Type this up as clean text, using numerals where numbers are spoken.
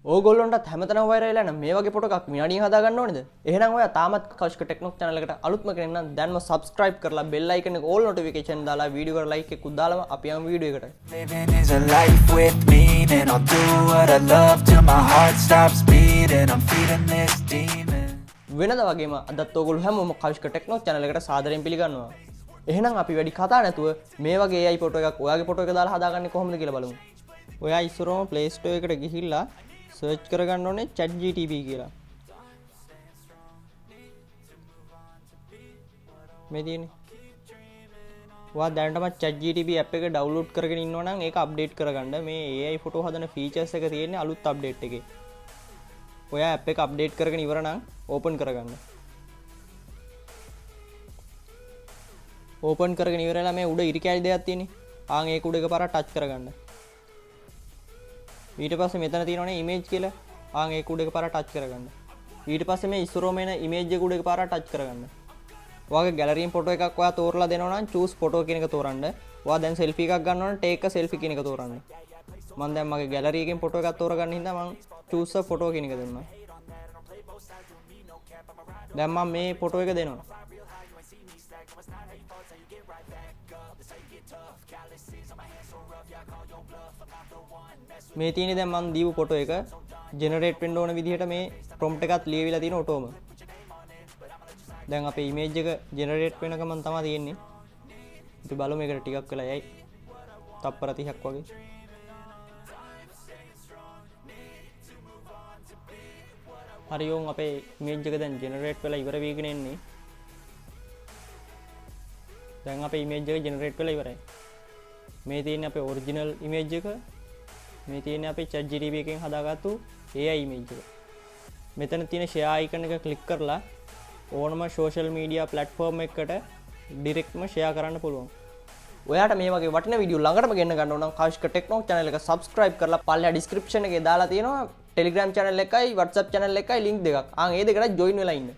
ඕගොල්ලොන්ටත් හැමතැනම වෛරල් වෙලා නම් මේ වගේ ෆොටෝ එකක් විනාඩියෙන් හදා ගන්න ඕනේද? එහෙනම් ඔයා තාමත් කෞෂික ටෙක්නොක් channel එකට අලුත්ම කෙනෙක් නම් දැන්ම subscribe කරලා bell icon එක all notification දාලා වීඩියෝ එකට like එකක් දාලා අපි යමු වීඩියෝ එකට. Living is a life with meaning. I'll do what I love till my heart stops beating. I'm feeding this demon. වෙනද වගේම අදත් ඕගොල්ලෝ හැමෝම කෞෂික ටෙක්නොක් channel එකට සාදරයෙන් පිළිගන්නවා. එහෙනම් අපි වැඩි කතා නැතුව මේ වගේ AI ෆොටෝ එකක් ඔයාගේ ෆොටෝ එක දාලා හදාගන්නේ කොහොමද කියලා බලමු. ඔයා ඉස්සරහම Play Store එකට ගිහිල්ලා සර්ච් කරගන්න ඕනේ ChatGPT කියලා. මේ තියෙන්නේ. ඔයා දැනටම ChatGPT app එක download කරගෙන ඉන්නවා නම් ඒක update කරගන්න. මේ AI ෆොටෝ හදන features එක තියෙන්නේ අලුත් update එකේ. ඔයා app එක update කරගෙන ඉවර නම් open කරගන්න. open කරගෙන ඉවරලා මේ උඩ ඉරි කැලි දෙකක් තියෙන්නේ. ආන් ඒක උඩ එකපාරට touch කරගන්න. ඊට පස්සේ මෙතන තියෙනවනේ image කියලා. ආන් ඒක උඩ එකපාරට touch කරගන්න. ඊට පස්සේ මේ ඉස්සරෝම එන image එක උඩ එකපාරට touch කරගන්න. ඔයාගේ gallery ෆොටෝ එකක් ඔයා තෝරලා දෙනවා නම් choose photo කියන එක තෝරන්න. ඔයා දැන් selfie එකක් ගන්නවා නම් take a selfie කියන එක තෝරන්න. මම දැන් මගේ gallery එකෙන් ෆොටෝ එකක් තෝරගන්න හින්දා මම choose a photo කියන එක දුන්නා. දැන් මම මේ ෆොටෝ එක දෙනවා. මේ තියෙන්නේ දැන් මම දීපු ෆොටෝ එක ජෙනරේට් වෙන්න ඕන විදිහට මේ ප්‍රොම්ප්ට් එකත් ලියවිලා තියෙන ඔටෝම. දැන් අපේ ඉමේජ් එක ජෙනරේට් වෙන ගමන් තමයි තියෙන්නේ. අපි බලමු මේකට ටිකක් වෙලා යයි. තප්පර 30ක් වගේ. හරියෝන් අපේ ඉමේජ් එක දැන් ජෙනරේට් වෙලා ඉවර වෙගෙන එන්නේ. දැන් අපේ ඉමේජ් එක ජෙනරේට් වෙලා ඉවරයි. මේ තියෙන්නේ අපේ ඔරිජිනල් ඉමේජ් එක. මේ තියෙන්නේ අපේ ChatGPT එකෙන් හදාගත්තු AI image එක. මෙතන තියෙන share icon එක click කරලා ඕනම social media platform එකකට directම share කරන්න පුළුවන්. ඔයාට මේ වගේ වටින වීඩියෝ ළඟටම ගෙන්න ගන්න ඕන නම් කෞෂික ටෙක්නොක් channel එක subscribe කරලා පල්ලෙහා description එකේ දාලා තියෙනවා Telegram channel එකයි WhatsApp channel එකයි link දෙකක්. ආන් ඒ දෙකට join වෙලා ඉන්න.